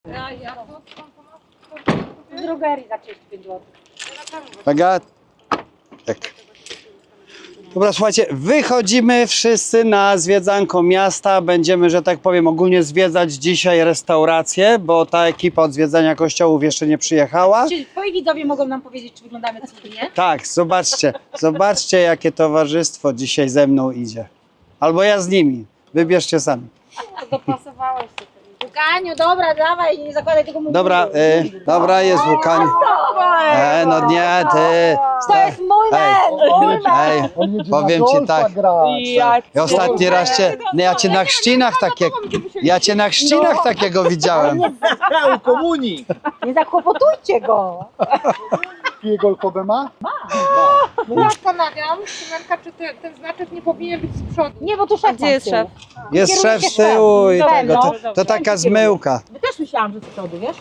Z drogerii za 35 zł. Uwaga. Tak. Dobra, słuchajcie, wychodzimy wszyscy na zwiedzanko miasta. Będziemy, że tak powiem, ogólnie zwiedzać dzisiaj restaurację, bo ta ekipa od zwiedzania kościołów jeszcze nie przyjechała. Czy twoi widzowie mogą nam powiedzieć, czy wyglądamy cudnie? Tak, zobaczcie, zobaczcie jakie towarzystwo dzisiaj ze mną idzie. Albo ja z nimi, wybierzcie sami. Dopasowałeś się. Łukaniu, dobra, dawaj, nie zakładaj tego mundialu. Dobra, dobra, jest Łukaniu. No nie, ty. To jest mój men! Ej, powiem ci tak. Ja ostatni raz ja cię na chrzcinach takiego widziałem. U komunii! Nie zakłopotujcie go! Pije golfowe ma? Ja zastanawiam, Szymenka, czy ten znaczek nie powinien być z przodu. Nie, bo tu szef. Gdzie jest szef? Jest szef z tyłu i tego. To taka zmyłka. Bo też myślałam, że z przodu, wiesz?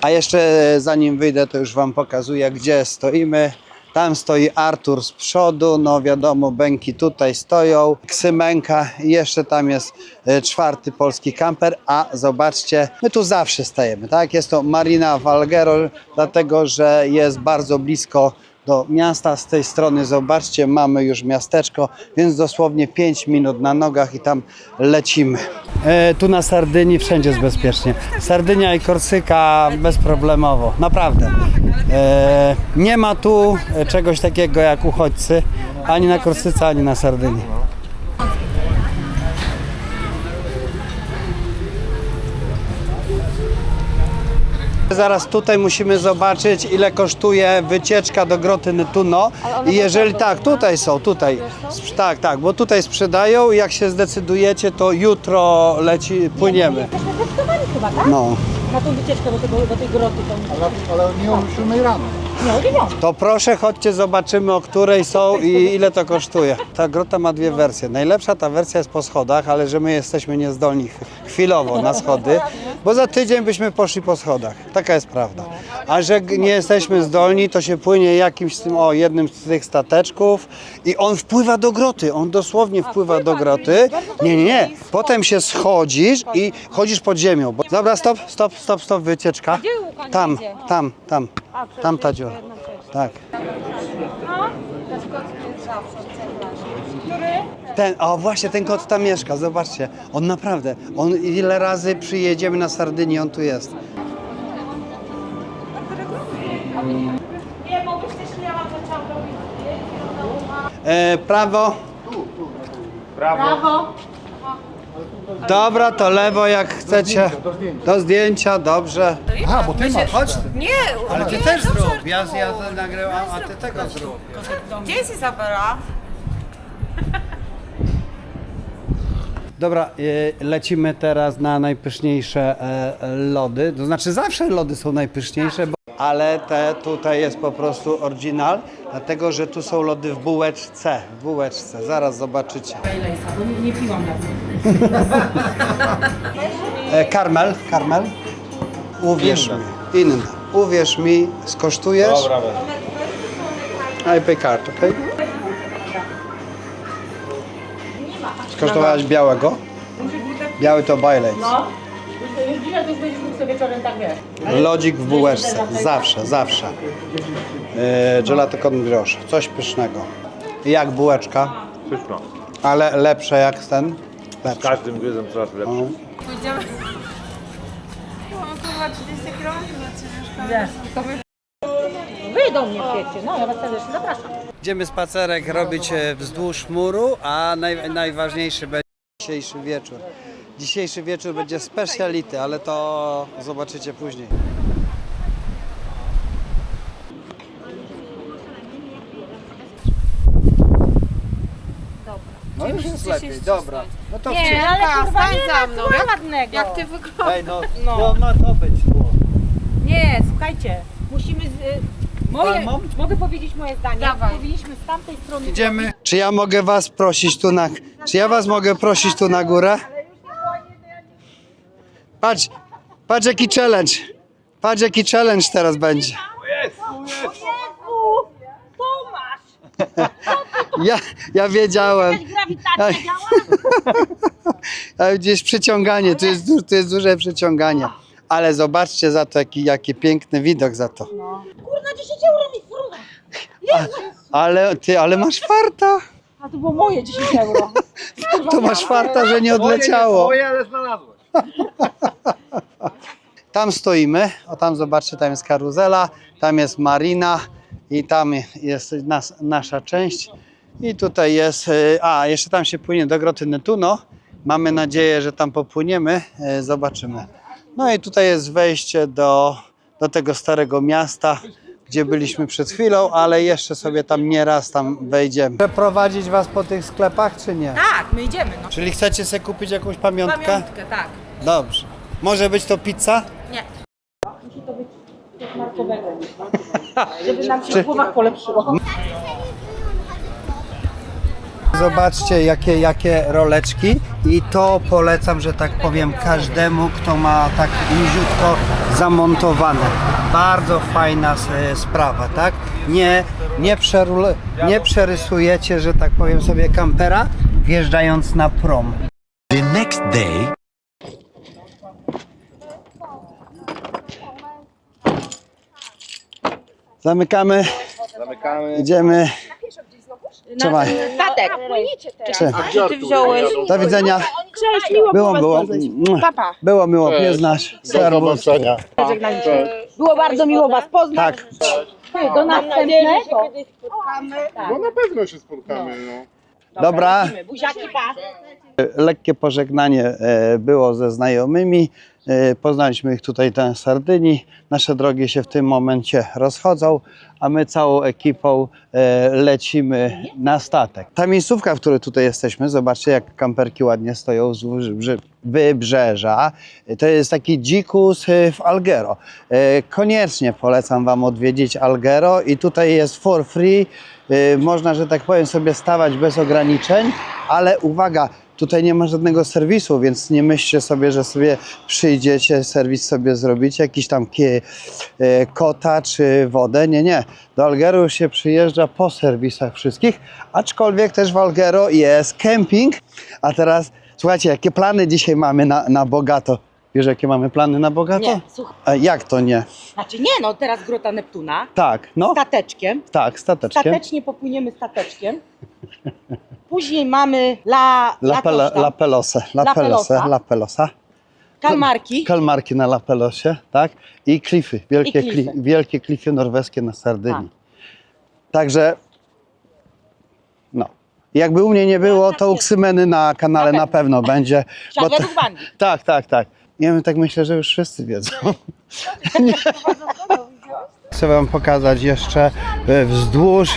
A jeszcze zanim wyjdę, to już wam pokazuję, gdzie stoimy. Tam stoi Artur z przodu, no wiadomo, Bęki tutaj stoją, Ksymenka i jeszcze tam jest czwarty polski kamper, a zobaczcie, my tu zawsze stajemy, tak? Jest to Marina Valghero, dlatego że jest bardzo blisko do miasta. Z tej strony zobaczcie, mamy już miasteczko, więc dosłownie 5 minut na nogach i tam lecimy. Tu na Sardynii wszędzie jest bezpiecznie. Sardynia i Korsyka bezproblemowo, naprawdę. Nie ma tu czegoś takiego jak uchodźcy, ani na Korsyce, ani na Sardynii. Zaraz tutaj musimy zobaczyć, ile kosztuje wycieczka do Groty Nettuno. I jeżeli tak, tutaj są, tutaj. Tak, bo tutaj sprzedają i jak się zdecydujecie, to jutro płyniemy. Jesteśmy zdecydowani chyba, tak? No. Na tą wycieczkę do tej groty. Ale nie o 7 rano. Nie, o 9. To proszę, chodźcie, zobaczymy, o której są i ile to kosztuje. Ta grota ma dwie wersje. Najlepsza ta wersja jest po schodach, ale że my jesteśmy niezdolni chwilowo na schody, bo za tydzień byśmy poszli po schodach. Taka jest prawda. A że nie jesteśmy zdolni, to się płynie jakimś jednym z tych stateczków i on wpływa do groty. On dosłownie wpływa do groty. Nie. Potem się schodzisz i chodzisz pod ziemią. Dobra, stop, wycieczka. Tam ta dziura. Tak. Właśnie ten kot tam mieszka, zobaczcie. On naprawdę, ile razy przyjedziemy na Sardynię, on tu jest. Nie, mogłeś też miała to ciało. Prawo. Brawo. Dobra, to lewo jak chcecie. Do zdjęcia, dobrze. A, bo ty masz. Chodź. Nie, Ale ty też zrób. Ja nagrywam, a ty tego zrób. Gdzie jest Izabela? Dobra, lecimy teraz na najpyszniejsze lody. To znaczy zawsze lody są najpyszniejsze, ale tutaj jest po prostu oryginal, dlatego że tu są lody w bułeczce. Zaraz zobaczycie. Bo nie piłam dawno. Karmel. Uwierz mi. Inna. Uwierz mi, skosztujesz. Dobra, I pay card, okej? Skosztowałaś białego? Biały to Baileys. No. Już dzisiaj to już będziesz mógł sobie wieczorem tak wiesz. Lodzik w bułeczce. Zawsze. Gelato con brioche. Coś pysznego. I jak bułeczka? Pyszno. Ale lepsze jak ten? Z Lepsze. każdym gryzem coraz lepsze. Pójdziemy. Mam chyba 30 km. Wy do mnie wiecie, no ja was serdecznie zapraszam. Idziemy spacerek robić wzdłuż muru, a najważniejszy będzie dzisiejszy wieczór. Dzisiejszy wieczór będzie speciality, ale to zobaczycie później. No już jest lepiej, dobra. No to Nie, ale kurwa stań nie za ma mną. tu ładnego. Jak ty wyglądasz? Ej, no ma to być było. Nie, słuchajcie, musimy... Palmą? Mogę powiedzieć moje zdanie. Dawaj. Powinniśmy z tamtej strony... Idziemy. Czy ja mogę was prosić tu na... Czy ja was mogę prosić tu na górę? Patrz jaki challenge. Patrz jaki challenge teraz będzie. Tomasz! Ja wiedziałem. Grawitacja działa? Ale gdzieś przyciąganie, to jest duże przyciąganie. Ale zobaczcie za to, jaki piękny widok za to. Kurna, 10 euro mi fruna. Ale masz farta. A to było moje 10 euro. To masz farta, że nie odleciało. Twoje, ale znalazłeś. Tam stoimy, o tam zobaczcie, tam jest karuzela, tam jest marina i tam jest nasza część. I tutaj jest, jeszcze tam się płynie do Groty Nettuno. Mamy nadzieję, że tam popłyniemy, zobaczymy. No i tutaj jest wejście do tego starego miasta, gdzie byliśmy przed chwilą, ale jeszcze sobie tam nieraz tam wejdziemy. Przeprowadzić was po tych sklepach, czy nie? Tak, my idziemy, no. Czyli chcecie sobie kupić jakąś pamiątkę? Pamiątkę, tak. Dobrze. Może być to pizza? Nie. Musi to być coś markowego, żeby nam się w głowach polepszyło. Zobaczcie jakie roleczki i to polecam, że tak powiem, każdemu, kto ma tak niziutko zamontowane. Bardzo fajna sprawa, tak? Nie przerysujecie, że tak powiem, sobie kampera wjeżdżając na prom. The next day, Zamykamy, idziemy. Trzymaj. Statek. Czy- Ty wziąłeś. Do widzenia. Cześć, miło Było. Papa. Było miło, mnie znasz. Serwus. Było bardzo miło was poznać. Tak. Do następnego. No na pewno się spotkamy, no. Dobra. Buziaki, pa. Lekkie pożegnanie było ze znajomymi. Poznaliśmy ich tutaj na Sardynii. Nasze drogi się w tym momencie rozchodzą, a my całą ekipą lecimy na statek. Ta miejscówka, w której tutaj jesteśmy, zobaczcie jak kamperki ładnie stoją wzdłuż wybrzeża. To jest taki dzikus w Alghero. Koniecznie polecam wam odwiedzić Alghero i tutaj jest for free. Można, że tak powiem, sobie stawać bez ograniczeń, ale uwaga, tutaj nie ma żadnego serwisu, więc nie myślcie sobie, że sobie przyjdziecie, serwis sobie zrobicie, jakiś tam kota czy wodę. Nie. Do Alghero już się przyjeżdża po serwisach wszystkich, aczkolwiek też w Alghero jest kemping. A teraz słuchajcie, jakie plany dzisiaj mamy na bogato? Wiesz, jakie mamy plany na bogato? Nie, słuchaj. A jak to nie? Znaczy nie, no teraz Grota Neptuna. Tak, no. Stateczkiem. Tak, stateczkiem. Statecznie popłyniemy stateczkiem. Później mamy La Pelosa. Kalmarki na La Pelosie, tak? I klify, wielkie klify norweskie na Sardynii. Także, no. Jakby u mnie nie było, to u Ksymeny na kanale na pewno będzie. Świat według Wandi. Tak. Ja tak myślę, że już wszyscy wiedzą. Chcę wam pokazać jeszcze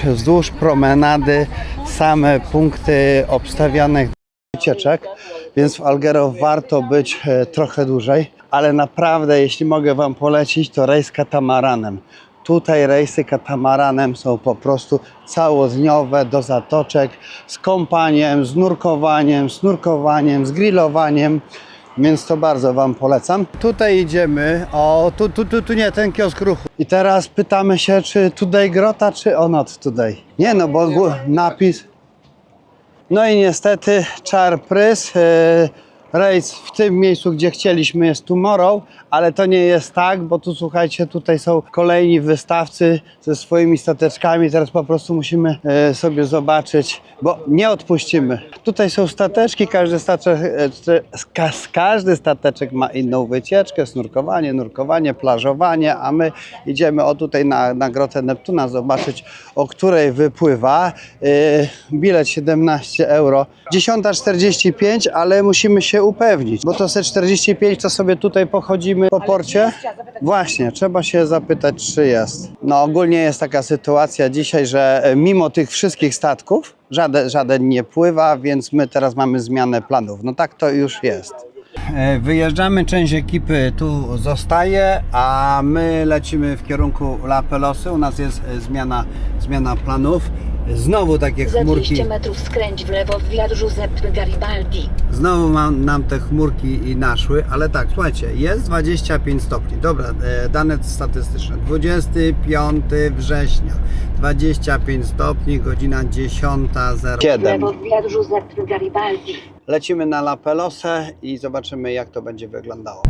wzdłuż promenady same punkty obstawianych wycieczek, więc w Alghero warto być trochę dłużej, ale naprawdę, jeśli mogę wam polecić, to rejs katamaranem. Tutaj rejsy katamaranem są po prostu całodniowe do zatoczek z kąpaniem, z nurkowaniem, z grillowaniem. Więc to bardzo wam polecam. Tutaj idziemy, tu nie, ten kiosk ruchu. I teraz pytamy się, czy today grota, czy not today. Nie no, bo napis. No i niestety czarprys, rejs w tym miejscu, gdzie chcieliśmy, jest tomorrow, ale to nie jest tak, bo tu słuchajcie, tutaj są kolejni wystawcy ze swoimi stateczkami. Teraz po prostu musimy sobie zobaczyć, bo nie odpuścimy. Tutaj są stateczki, każdy stateczek ma inną wycieczkę, nurkowanie, plażowanie, a my idziemy tutaj na Grotę Neptuna zobaczyć, o której wypływa. Bilet 17 euro. 10:45, ale musimy się upewnić, bo to 45 to sobie tutaj pochodzimy po porcie. Właśnie, trzeba się zapytać, czy jest. No ogólnie jest taka sytuacja dzisiaj, że mimo tych wszystkich statków żaden nie pływa, więc my teraz mamy zmianę planów. No tak to już jest. Wyjeżdżamy, część ekipy tu zostaje, a my lecimy w kierunku La Pelosy. U nas jest zmiana planów. Znowu takie Za chmurki. 200 metrów skręć w lewo w Via Giuseppe Garibaldi. Znowu nam te chmurki i naszły, ale tak, słuchajcie, jest 25 stopni. Dobra, dane statystyczne. 25 września, 25 stopni, godzina 10:07. W lewo w Via Giuseppe Garibaldi. Lecimy na La Pelosę i zobaczymy, jak to będzie wyglądało.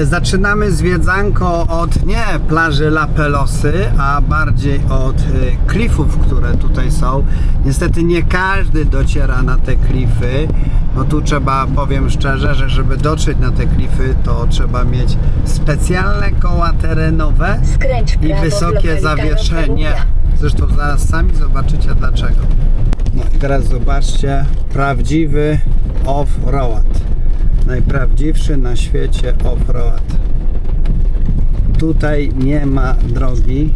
Zaczynamy zwiedzanko od nie plaży La Pelosy, a bardziej od klifów, które tutaj są. Niestety nie każdy dociera na te klify. No tu trzeba, powiem szczerze, że żeby dotrzeć na te klify, to trzeba mieć specjalne koła terenowe Skręć w i prawo w wysokie lokalitarną zawieszenie. Perugla. Zresztą zaraz sami zobaczycie dlaczego. No i teraz zobaczcie, prawdziwy off-road. Najprawdziwszy na świecie off-road. Tutaj nie ma drogi.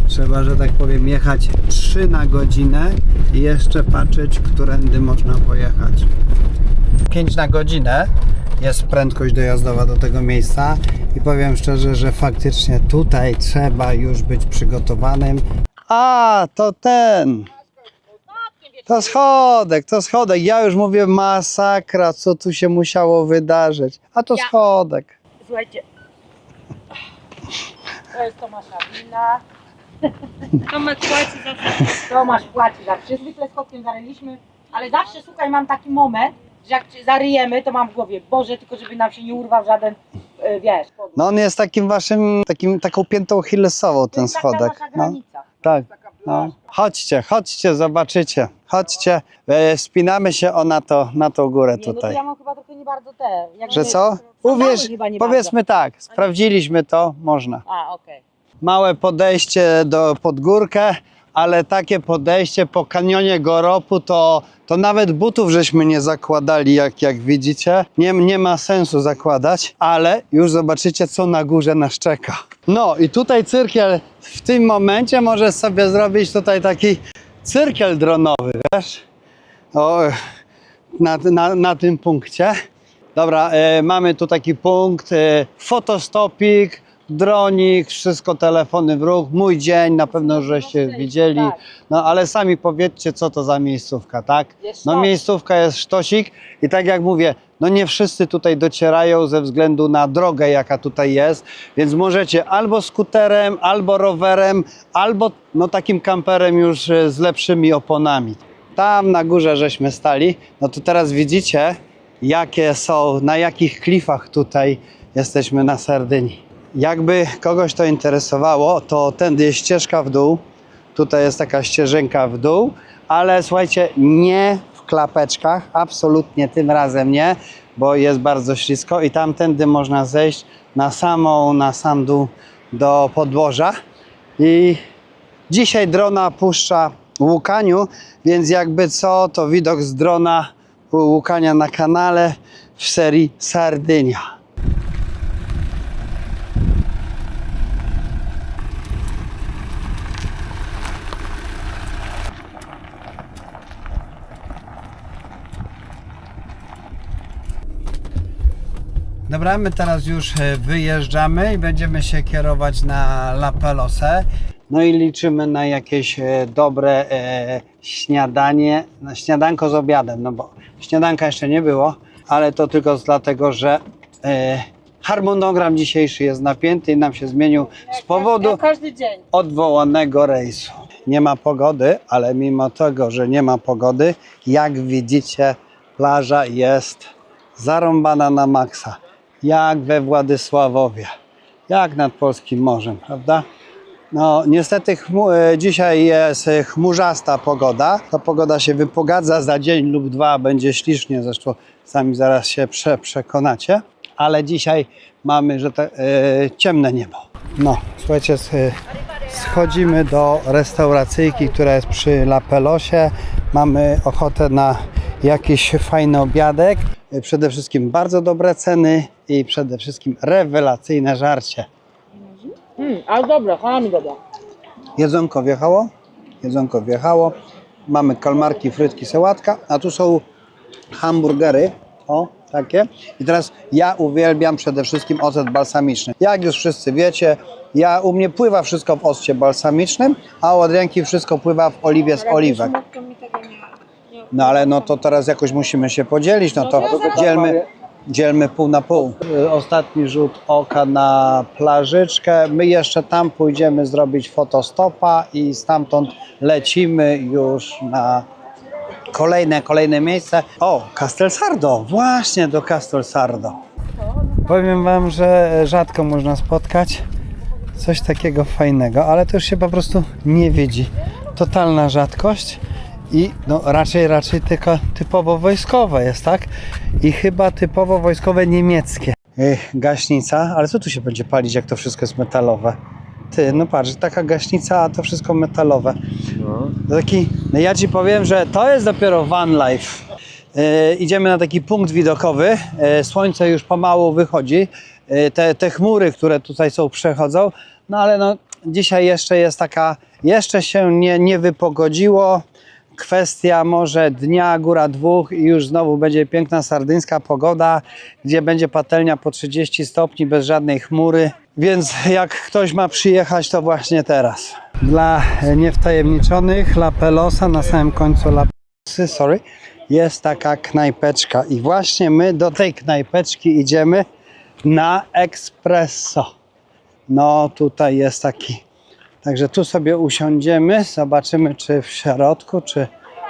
Trzeba, że tak powiem, jechać 3 na godzinę i jeszcze patrzeć, którędy można pojechać. 5 na godzinę jest prędkość dojazdowa do tego miejsca i powiem szczerze, że faktycznie tutaj trzeba już być przygotowanym. A, to ten! To schodek, to schodek. Ja już mówię masakra, co tu się musiało wydarzyć. A to schodek. Słuchajcie, to jest Tomasza wina. Tomek płaci za wszystko. Tomasz płaci za wszystko. Zwykle schodkiem zaryliśmy, ale zawsze, słuchaj, mam taki moment, że jak zaryjemy, to mam w głowie, Boże, tylko żeby nam się nie urwał żaden, wiesz, podłóg. No on jest takim waszym, taką piętą Hillesową, To ten jest taka schodek. nasza No, granica. tak. No. Chodźcie, chodźcie, zobaczycie. Chodźcie, wspinamy się na tą górę Nie, no to tutaj. ja mam chyba trochę nie bardzo te. Jakby Że co? sandały Uwierz, chyba nie powiedzmy tak, sprawdziliśmy to, można. bardzo. A, okej. Małe podejście pod górkę, ale takie podejście po kanionie Goropu to nawet butów żeśmy nie zakładali, jak widzicie. Nie ma sensu zakładać, ale już zobaczycie, co na górze nas czeka. No i tutaj cyrkiel w tym momencie możesz sobie zrobić tutaj taki cyrkiel dronowy, wiesz? O, na tym punkcie. Dobra, mamy tu taki punkt, fotostopik, dronik, wszystko, telefony w ruch, mój dzień, na pewno żeście widzieli, tak. no ale sami powiedzcie, co to za miejscówka, tak? Jest No sztos. miejscówka jest sztosik i tak jak mówię, no nie wszyscy tutaj docierają ze względu na drogę, jaka tutaj jest, więc możecie albo skuterem, albo rowerem, albo no takim kamperem już z lepszymi oponami. Tam na górze żeśmy stali, no to teraz widzicie, jakie są, na jakich klifach tutaj jesteśmy na Sardynii. Jakby kogoś to interesowało, to tędy jest ścieżka w dół. Tutaj jest taka ścieżynka w dół, ale słuchajcie, nie w klapeczkach, absolutnie tym razem nie, bo jest bardzo ślisko i tamtędy można zejść na sam dół do podłoża. I dzisiaj drona puszcza Łukaniu, więc jakby co, to widok z drona u Łukania na kanale w serii Sardynia. Dobra, my teraz już wyjeżdżamy i będziemy się kierować na La Pelosę. No i liczymy na jakieś dobre śniadanie, na śniadanko z obiadem, no bo śniadanka jeszcze nie było, ale to tylko dlatego, że harmonogram dzisiejszy jest napięty i nam się zmienił z powodu Jak każdy dzień. odwołanego rejsu. Nie ma pogody, ale mimo tego, że nie ma pogody, jak widzicie, plaża jest zarąbana na maksa. Jak we Władysławowie, jak nad polskim morzem, prawda? No niestety dzisiaj jest chmurzasta pogoda. Ta pogoda się wypogadza, za dzień lub dwa będzie ślicznie, zresztą sami zaraz się przekonacie. Ale dzisiaj mamy ciemne niebo. No, słuchajcie, schodzimy do restauracyjki, która jest przy La Pelosie. Mamy ochotę na jakiś fajny obiadek. Przede wszystkim bardzo dobre ceny i przede wszystkim rewelacyjne żarcie. Ale dobra, cholami dobra. Jedzonko wjechało, jedzonko wjechało. Mamy kalmarki, frytki, sałatka, a tu są hamburgery, o takie. I teraz ja uwielbiam przede wszystkim ocet balsamiczny. Jak już wszyscy wiecie, u mnie pływa wszystko w occie balsamicznym, a u Adrianki wszystko pływa w oliwie z oliwek. No ale no to teraz jakoś musimy się podzielić, no to dzielmy pół na pół. Ostatni rzut oka na plażyczkę. My jeszcze tam pójdziemy zrobić fotostopa i stamtąd lecimy już na kolejne miejsce. O, Castelsardo, właśnie do Castelsardo. Powiem wam, że rzadko można spotkać coś takiego fajnego, ale to już się po prostu nie widzi. Totalna rzadkość i no raczej tylko typowo wojskowe jest, tak? I chyba typowo wojskowe niemieckie. Gaśnica, ale co tu się będzie palić, jak to wszystko jest metalowe? Ty, no patrz, taka gaśnica, a to wszystko metalowe. No ja ci powiem, że to jest dopiero van life. Idziemy na taki punkt widokowy. Słońce już pomału wychodzi. Te chmury, które tutaj są, przechodzą. No ale no, dzisiaj jeszcze jest taka, jeszcze się nie wypogodziło. Kwestia może dnia, góra dwóch i już znowu będzie piękna sardyńska pogoda, gdzie będzie patelnia po 30 stopni bez żadnej chmury. Więc jak ktoś ma przyjechać, to właśnie teraz. Dla niewtajemniczonych La Pelosa, na samym końcu La Pelosy, jest taka knajpeczka i właśnie my do tej knajpeczki idziemy na espresso. No tutaj jest taki, także tu sobie usiądziemy, zobaczymy czy w środku,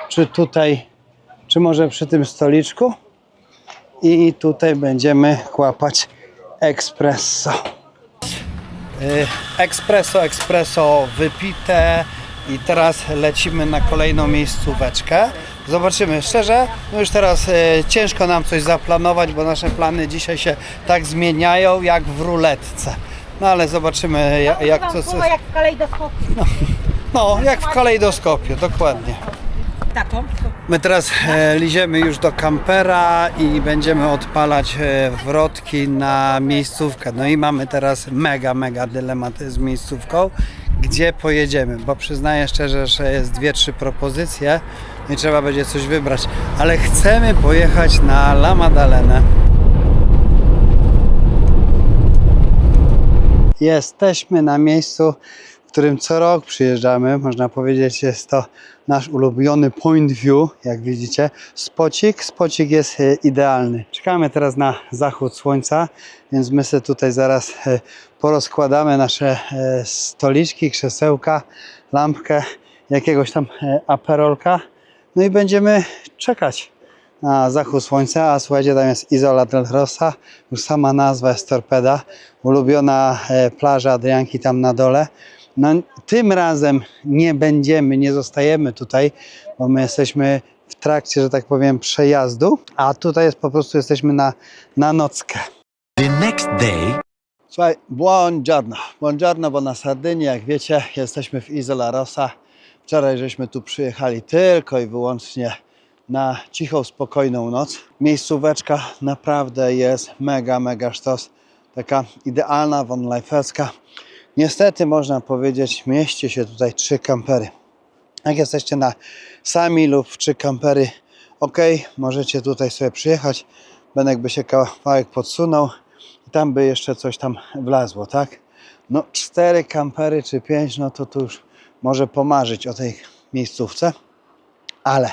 czy tutaj, czy może przy tym stoliczku i tutaj będziemy kłapać espresso. Espresso wypite i teraz lecimy na kolejną miejscóweczkę. Zobaczymy, szczerze, no już teraz ciężko nam coś zaplanować, bo nasze plany dzisiaj się tak zmieniają jak w ruletce. No ale zobaczymy jak to... Jak w kalejdoskopie. No, jak w kalejdoskopie, dokładnie. Taką. My teraz liziemy już do kampera i będziemy odpalać wrotki na miejscówkę. No i mamy teraz mega dylemat z miejscówką, gdzie pojedziemy, bo przyznaję szczerze, że jest 2-3 propozycje i trzeba będzie coś wybrać, ale chcemy pojechać na La Maddalenę. Jesteśmy na miejscu, w którym co rok przyjeżdżamy. Można powiedzieć, jest to nasz ulubiony point view, jak widzicie. Spocik jest idealny. Czekamy teraz na zachód słońca, więc my sobie tutaj zaraz porozkładamy nasze stoliczki, krzesełka, lampkę, jakiegoś tam aperolka. No i będziemy czekać na zachód słońca, a słuchajcie, tam jest Isola del Rossa, już sama nazwa jest torpeda, ulubiona plaża Adrianki tam na dole. No tym razem nie zostajemy tutaj, bo my jesteśmy w trakcie, że tak powiem, przejazdu, a tutaj jest po prostu jesteśmy na nockę. The next day. Słuchaj, buongiorno, bo na Sardynii, jak wiecie, jesteśmy w Isola Rossa. Wczoraj żeśmy tu przyjechali tylko i wyłącznie na cichą, spokojną noc. Miejscóweczka naprawdę jest mega sztos. Taka idealna, wonlife'owska. Niestety można powiedzieć, mieści się tutaj 3 kampery. Jak jesteście na sami lub 3 kampery, ok, możecie tutaj sobie przyjechać. Benek by się kawałek podsunął i tam by jeszcze coś tam wlazło, tak? No 4 kampery czy 5, no to tu już może pomarzyć o tej miejscówce. Ale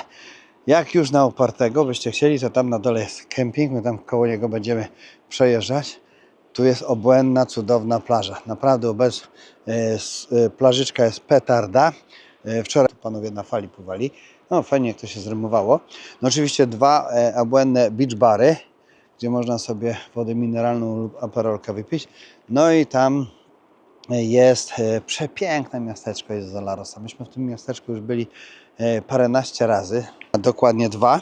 jak już na upartego byście chcieli, to tam na dole jest kemping, my tam koło niego będziemy przejeżdżać. Tu jest obłędna, cudowna plaża. Naprawdę plażyczka jest petarda. Wczoraj panowie na fali pływali. No fajnie, jak to się zrymowało. No oczywiście 2 obłędne beach bary, gdzie można sobie wodę mineralną lub aperolkę wypić. No i tam jest przepiękne miasteczko Isola Rossa. Myśmy w tym miasteczku już byli paręnaście razy, a dokładnie 2.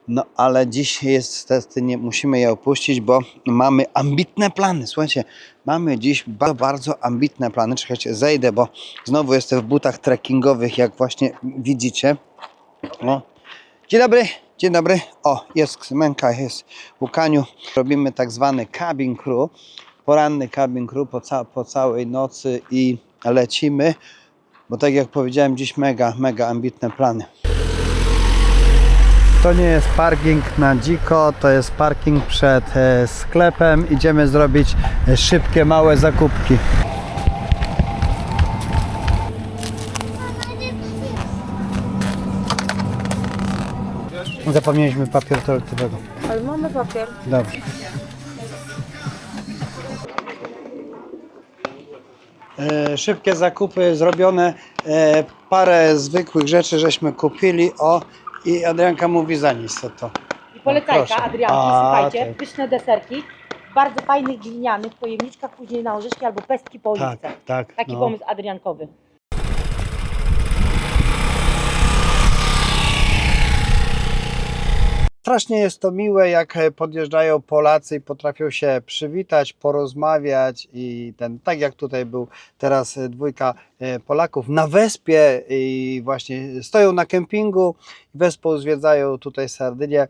No ale dziś niestety nie musimy je opuścić, bo mamy ambitne plany. Słuchajcie, mamy dziś bardzo ambitne plany. Czekajcie, zejdę, bo znowu jestem w butach trekkingowych, jak właśnie widzicie. O. Dzień dobry. O, jest Ksymenka, jest Łukaniu. Robimy tak zwany cabin crew, poranny cabin crew po całej nocy i lecimy, bo tak jak powiedziałem, dziś mega ambitne plany. To nie jest parking na dziko, to jest parking przed sklepem. Idziemy zrobić szybkie, małe zakupki. Zapomnieliśmy papieru toaletowego. Ale mamy papier. Dobrze. Szybkie zakupy zrobione, parę zwykłych rzeczy żeśmy kupili, i Adrianka mówi za nic co to. I polecajka, proszę. Adrianki, A, słuchajcie, tak. pyszne deserki. bardzo fajnych glinianych pojemniczkach, później na orzeszki albo pestki po oliwce. tak. Taki pomysł adriankowy. Strasznie jest to miłe, jak podjeżdżają Polacy i potrafią się przywitać, porozmawiać i tak jak tutaj był teraz dwójka Polaków na wyspie i właśnie stoją na kempingu, wyspą zwiedzają tutaj Sardynię.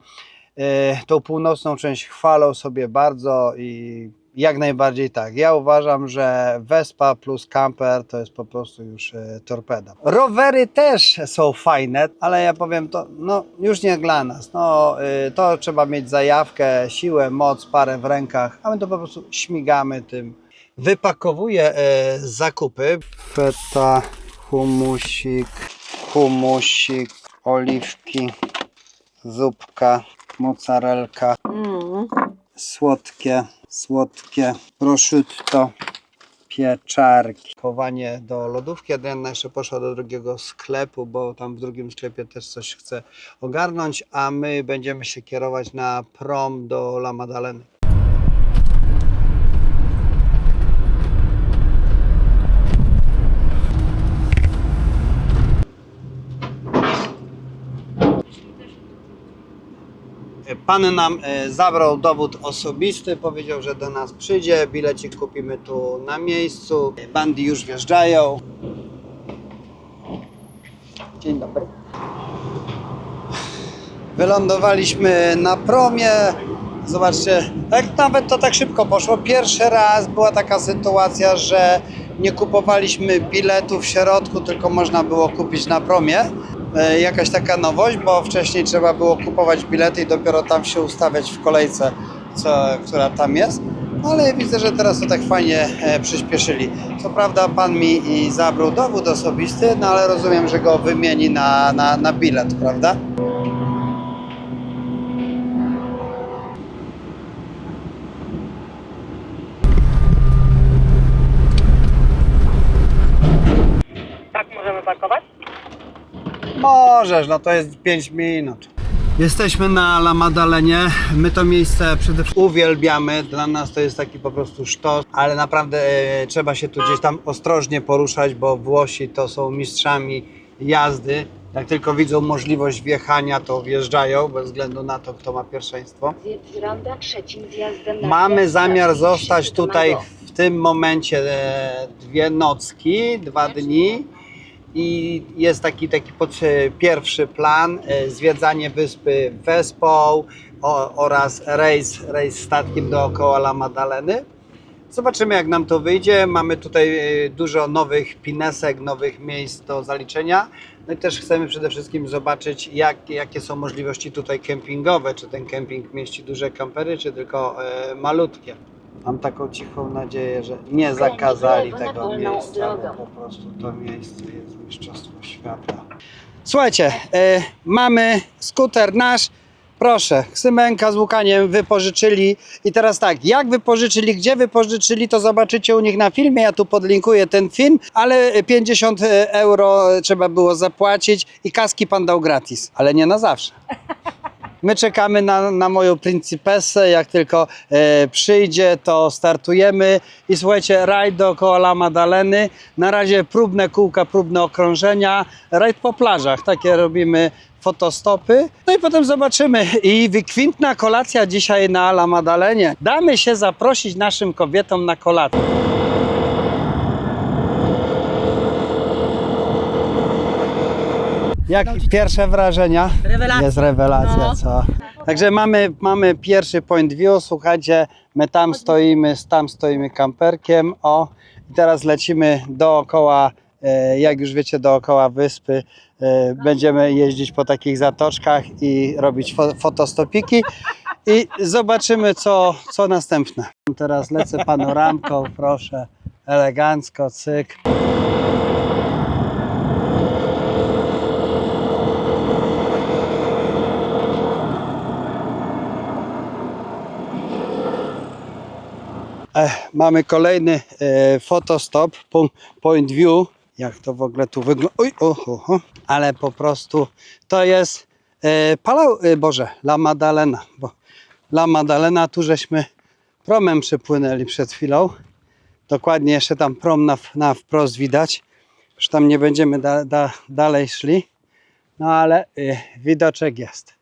Tą północną część chwalą sobie bardzo i jak najbardziej tak. Ja uważam, że wyspa plus kamper to jest po prostu już torpeda. Rowery też są fajne, ale ja powiem to, no już nie dla nas. No, to trzeba mieć zajawkę, siłę, moc, parę w rękach, a my to po prostu śmigamy tym. Wypakowuję zakupy. Feta, humusik, oliwki, zupka, mozzarelka, słodkie, prosciutto, pieczarki. Chowanie do lodówki. Adrianna jeszcze poszła do drugiego sklepu, bo tam w drugim sklepie też coś chce ogarnąć, a my będziemy się kierować na prom do La Maddaleny. Pan nam zabrał dowód osobisty, powiedział, że do nas przyjdzie, bilecik kupimy tu na miejscu. Bandy już wjeżdżają. Dzień dobry. Wylądowaliśmy na promie. Zobaczcie, nawet to tak szybko poszło. Pierwszy raz była taka sytuacja, że nie kupowaliśmy biletu w środku, tylko można było kupić na promie. Jakaś taka nowość, bo wcześniej trzeba było kupować bilety i dopiero tam się ustawiać w kolejce, która tam jest. No ale widzę, że teraz to tak fajnie przyspieszyli. Co prawda pan mi zabrał dowód osobisty, no ale rozumiem, że go wymieni na bilet, prawda? Tak możemy parkować? Możesz, no to jest 5 minut. Jesteśmy na La Maddalenie. My to miejsce przede wszystkim uwielbiamy. Dla nas to jest taki po prostu sztos, ale naprawdę trzeba się tu gdzieś tam ostrożnie poruszać, bo Włosi to są mistrzami jazdy. Jak tylko widzą możliwość wjechania, to wjeżdżają bez względu na to, kto ma pierwszeństwo. Ronda trzecim zjazdem na Mamy zjazd zamiar na zostać Śródmego. tutaj w tym momencie 2 nocki, 2 dni. I jest taki pierwszy plan, zwiedzanie wyspy Wespą oraz rejs statkiem dookoła La Maddaleny. Zobaczymy, jak nam to wyjdzie. Mamy tutaj dużo nowych pinesek, nowych miejsc do zaliczenia. No i też chcemy przede wszystkim zobaczyć, jakie są możliwości tutaj kempingowe. Czy ten kemping mieści duże kampery, czy tylko malutkie. Mam taką cichą nadzieję, że nie zakazali tego miejsca, bo po prostu to miejsce jest mistrzostwo świata. Słuchajcie, mamy skuter nasz, proszę, Ksymenka z Łukaniem wypożyczyli i teraz tak, jak wypożyczyli, gdzie wypożyczyli, to zobaczycie u nich na filmie, ja tu podlinkuję ten film, ale 50 euro trzeba było zapłacić i kaski pan dał gratis, ale nie na zawsze. My czekamy na moją Principessę, jak tylko przyjdzie, to startujemy i słuchajcie, rajd dookoła La Maddaleny, na razie próbne kółka, próbne okrążenia, rajd po plażach, takie robimy fotostopy, no i potem zobaczymy. I wykwintna kolacja dzisiaj na La Maddalenie. Damy się zaprosić naszym kobietom na kolację. Jak pierwsze wrażenia? Rewelacja. Jest rewelacja, No. co? Także mamy pierwszy point view, słuchajcie, my tam stoimy kamperkiem, o, i teraz lecimy dookoła, jak już wiecie, dookoła wyspy, będziemy jeździć po takich zatoczkach i robić fotostopiki i zobaczymy, co następne. Teraz lecę panoramką, proszę, elegancko, cyk. Mamy kolejny fotostop, point view. Jak to w ogóle tu wygląda? Ale po prostu to jest La Maddalena. Bo La Maddalena, tu żeśmy promem przypłynęli przed chwilą. Dokładnie jeszcze tam prom na wprost widać. Już tam nie będziemy dalej szli. No ale widoczek jest.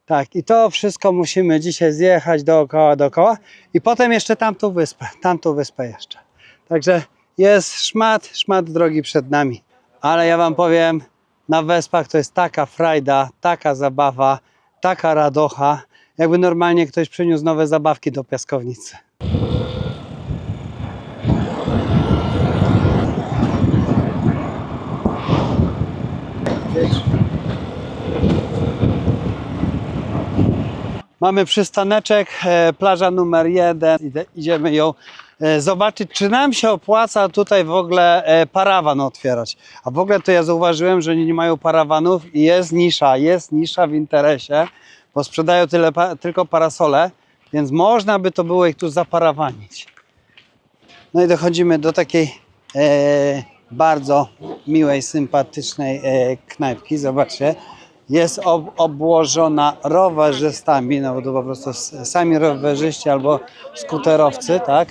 Tak, i to wszystko musimy dzisiaj zjechać dookoła i potem jeszcze tamtą wyspę jeszcze. Także jest szmat drogi przed nami. Ale ja wam powiem, na wyspach to jest taka frajda, taka zabawa, taka radocha, jakby normalnie ktoś przyniósł nowe zabawki do piaskownicy. Mamy przystaneczek, plaża numer 1. Idziemy ją zobaczyć, czy nam się opłaca tutaj w ogóle parawan otwierać. A w ogóle to ja zauważyłem, że nie mają parawanów i jest nisza w interesie, bo sprzedają tylko parasole, więc można by to było ich tu zaparawanić. No i dochodzimy do takiej bardzo miłej, sympatycznej knajpki. Zobaczcie. Jest obłożona rowerzystami, no bo to po prostu sami rowerzyści albo skuterowcy, tak?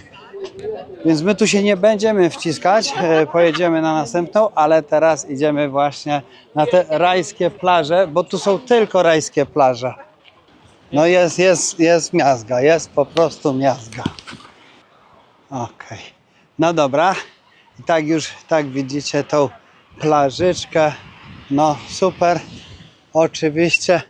Więc my tu się nie będziemy wciskać, pojedziemy na następną, ale teraz idziemy właśnie na te rajskie plaże, bo tu są tylko rajskie plaże. No jest miazga, jest po prostu miazga. Okej. No dobra. I tak widzicie tą plażyczkę. No super. Oczywiście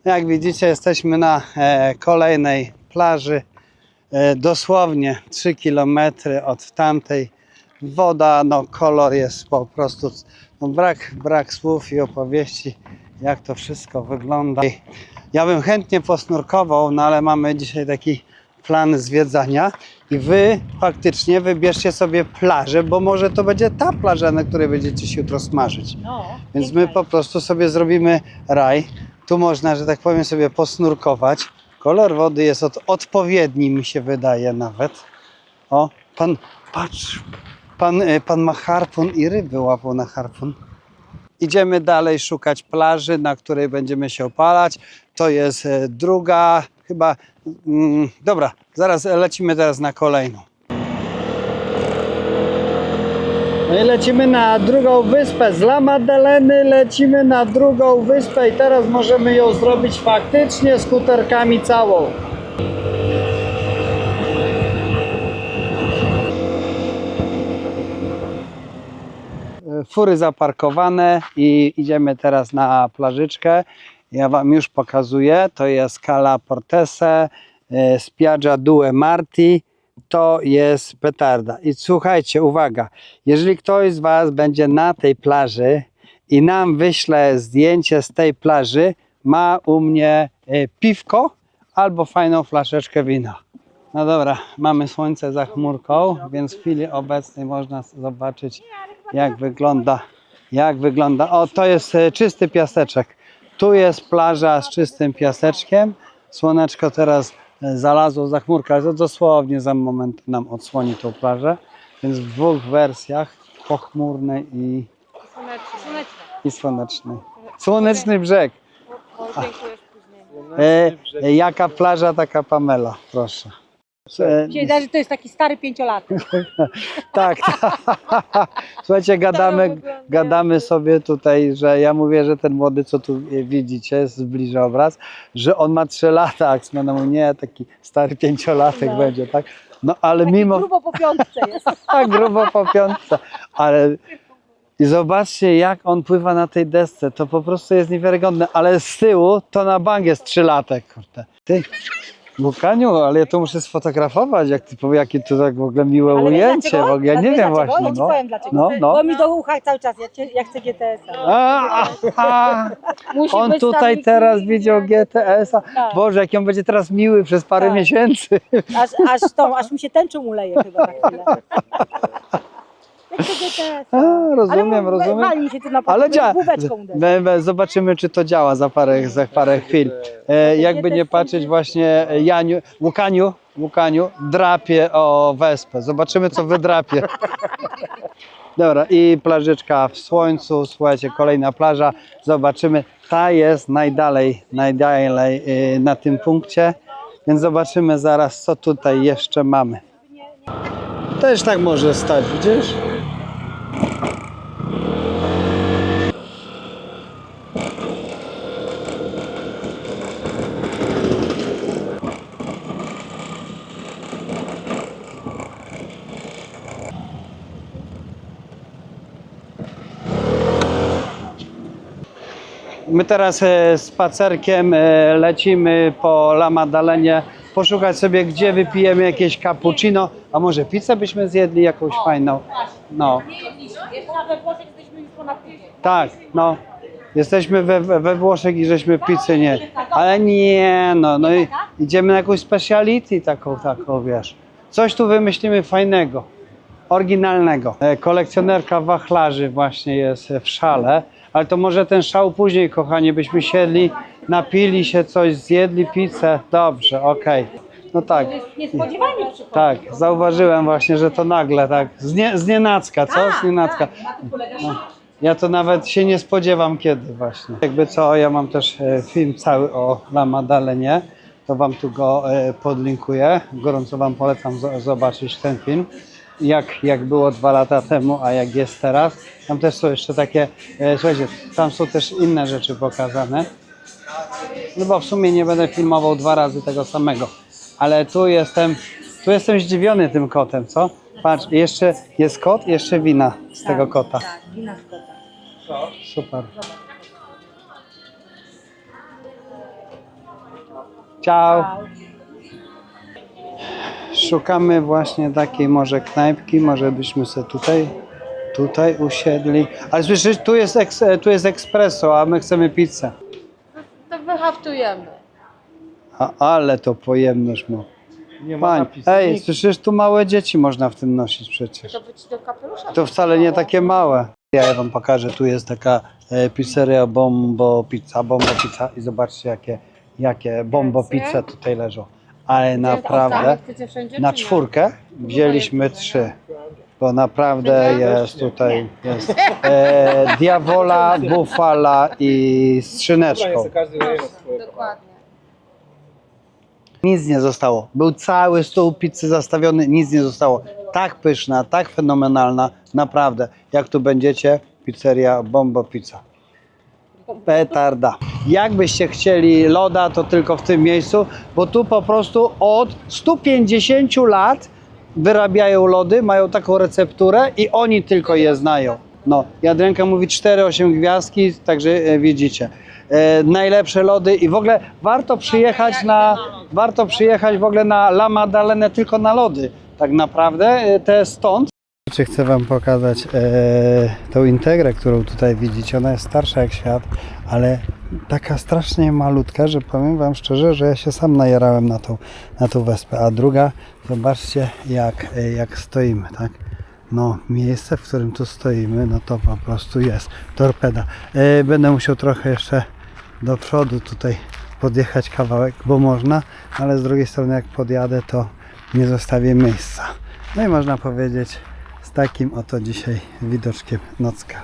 jak widzicie, jesteśmy na kolejnej plaży, dosłownie 3 km od tamtej. Woda, no kolor jest po prostu, no brak słów i opowieści, jak to wszystko wygląda. Ja bym chętnie posnurkował, no ale mamy dzisiaj taki plan zwiedzania i wy faktycznie wybierzcie sobie plażę, bo może to będzie ta plaża, na której będziecie się jutro smażyć. No, Więc my po prostu sobie zrobimy raj. Tu można, że tak powiem, sobie posnurkować. Kolor wody jest odpowiedni, mi się wydaje nawet. O, patrz, pan ma harpun i ryby łapał na harpun. Idziemy dalej szukać plaży, na której będziemy się opalać. To jest druga, chyba, dobra, zaraz lecimy teraz na kolejną. No i lecimy na drugą wyspę. Z La Maddaleny lecimy na drugą wyspę i teraz możemy ją zrobić faktycznie skuterkami całą. Fury zaparkowane i idziemy teraz na plażyczkę. Ja wam już pokazuję. To jest Cala Portese, Spiaggia Due Marti. To jest petarda. I słuchajcie, uwaga, jeżeli ktoś z was będzie na tej plaży i nam wyśle zdjęcie z tej plaży, ma u mnie piwko albo fajną flaszeczkę wina. No dobra, mamy słońce za chmurką, więc w chwili obecnej można zobaczyć, jak wygląda. O, to jest czysty piaseczek. Tu jest plaża z czystym piaseczkiem. Słoneczko teraz zalazło za chmurkę, ale to dosłownie za moment nam odsłoni tą plażę. Więc w dwóch wersjach, pochmurnej i słonecznej. Słoneczny brzeg. Jaka plaża, taka Pamela, proszę. Wiedziałem, że to jest taki stary 5-latek. Tak. Słuchajcie, gadamy sobie tutaj, że ja mówię, że ten młody, co tu widzicie, zbliża obraz, że on ma 3 lata, a Ksmena mówi, nie, taki stary 5-latek będzie, tak? No ale Taki mimo... grubo po piątce jest. grubo po piątce, ale... I zobaczcie, jak on pływa na tej desce, to po prostu jest niewiarygodne, ale z tyłu to na bank jest 3-latek, kurde. Ty... Łukaniu, ale ja to muszę sfotografować, jak ty powie, jakie to tak w ogóle miłe Ale ujęcie, bo ja nie wiem właśnie. Ja ci powiem dlaczego. No. Bo mi do ucha cały czas, ja chcę GTS-a. Musi On być tutaj tam teraz Miki, widział GTS-a. Tak. Boże, jak on będzie teraz miły przez parę Tak. miesięcy. Aż mi się tęczą uleje chyba na chwilę. A, rozumiem, rozumiem. Wali się tu na Ale działa. główeczką uderzy. Zobaczymy, czy to działa za parę chwil. Jakby nie patrzeć, właśnie Łukaniu drapie o wyspę. Zobaczymy, co wydrapie. Dobra, i plażyczka w słońcu. Słuchajcie, kolejna plaża. Zobaczymy. Ta jest najdalej na tym punkcie. Więc zobaczymy zaraz, co tutaj jeszcze mamy. Też tak może stać, widzisz? My teraz spacerkiem lecimy po La Maddalenie, poszukać sobie, gdzie wypijemy jakieś cappuccino, a może pizzę byśmy zjedli jakąś fajną. No. Nie jedliśmy. Jeszcze we Włoszech jesteśmy już ponad tydzień. Tak, no. Jesteśmy we Włoszech i żeśmy pizzy nie. Ale nie, no i idziemy na jakąś speciality taką, wiesz. Coś tu wymyślimy fajnego, oryginalnego. Kolekcjonerka wachlarzy właśnie jest w szale. Ale to może ten szał później, kochani, byśmy siedli, napili się coś, zjedli pizzę. Dobrze, okej. No tak. Niespodziewanie przychodzi. Tak, zauważyłem właśnie, że to nagle, tak. Znienacka, co? Znienacka. No. Ja to nawet się nie spodziewam kiedy właśnie. Jakby co, ja mam też film cały o La Maddalenie, to wam tu go podlinkuję. Gorąco wam polecam zobaczyć ten film. Jak było 2 lata temu, a jak jest teraz. Tam też są jeszcze takie, słuchajcie, tam są też inne rzeczy pokazane. No bo w sumie nie będę filmował 2 razy tego samego. Ale tu jestem zdziwiony tym kotem, co? Patrz, jeszcze jest kot, jeszcze wina z tego kota. Tak, wina z kota. Super. Ciao. Szukamy właśnie takiej może knajpki, może byśmy sobie tutaj usiedli. Ale słyszysz, tu jest espresso, a my chcemy pizzę. To wyhaftujemy. Ale to pojemność ma. Pań, ej, słyszysz, tu małe dzieci można w tym nosić przecież. To być do kapelusza. To wcale nie takie małe. Ja wam pokażę, tu jest taka pizzeria Bombo Pizza i zobaczcie jakie Bombo Pizze tutaj leżą. Ale naprawdę Chcecie wszędzie, na czy nie? 4 wzięliśmy 3. Bo naprawdę jest tutaj diawola, bufala i z szyneczką. Dokładnie. Nic nie zostało. Był cały stół pizzy zastawiony, nic nie zostało. Tak pyszna, tak fenomenalna, naprawdę. Jak tu będziecie, pizzeria Bombo Pizza. Petarda. Jakbyście chcieli loda, to tylko w tym miejscu, bo tu po prostu od 150 lat wyrabiają lody, mają taką recepturę i oni tylko je znają. No, Jadrenka mówi 4-8 gwiazdki, także widzicie. Najlepsze lody i w ogóle warto przyjechać w ogóle na La Maddalenę tylko na lody. Tak naprawdę te stąd. Chcę wam pokazać tą Integrę, którą tutaj widzicie. Ona jest starsza jak świat, ale taka strasznie malutka, że powiem wam szczerze, że ja się sam najarałem na tą wyspę. A druga, zobaczcie jak stoimy, tak? No, miejsce, w którym tu stoimy, no to po prostu jest torpeda. Będę musiał trochę jeszcze do przodu tutaj podjechać kawałek, bo można, ale z drugiej strony jak podjadę, to nie zostawię miejsca. No i można powiedzieć, z takim oto dzisiaj widoczkiem nocka.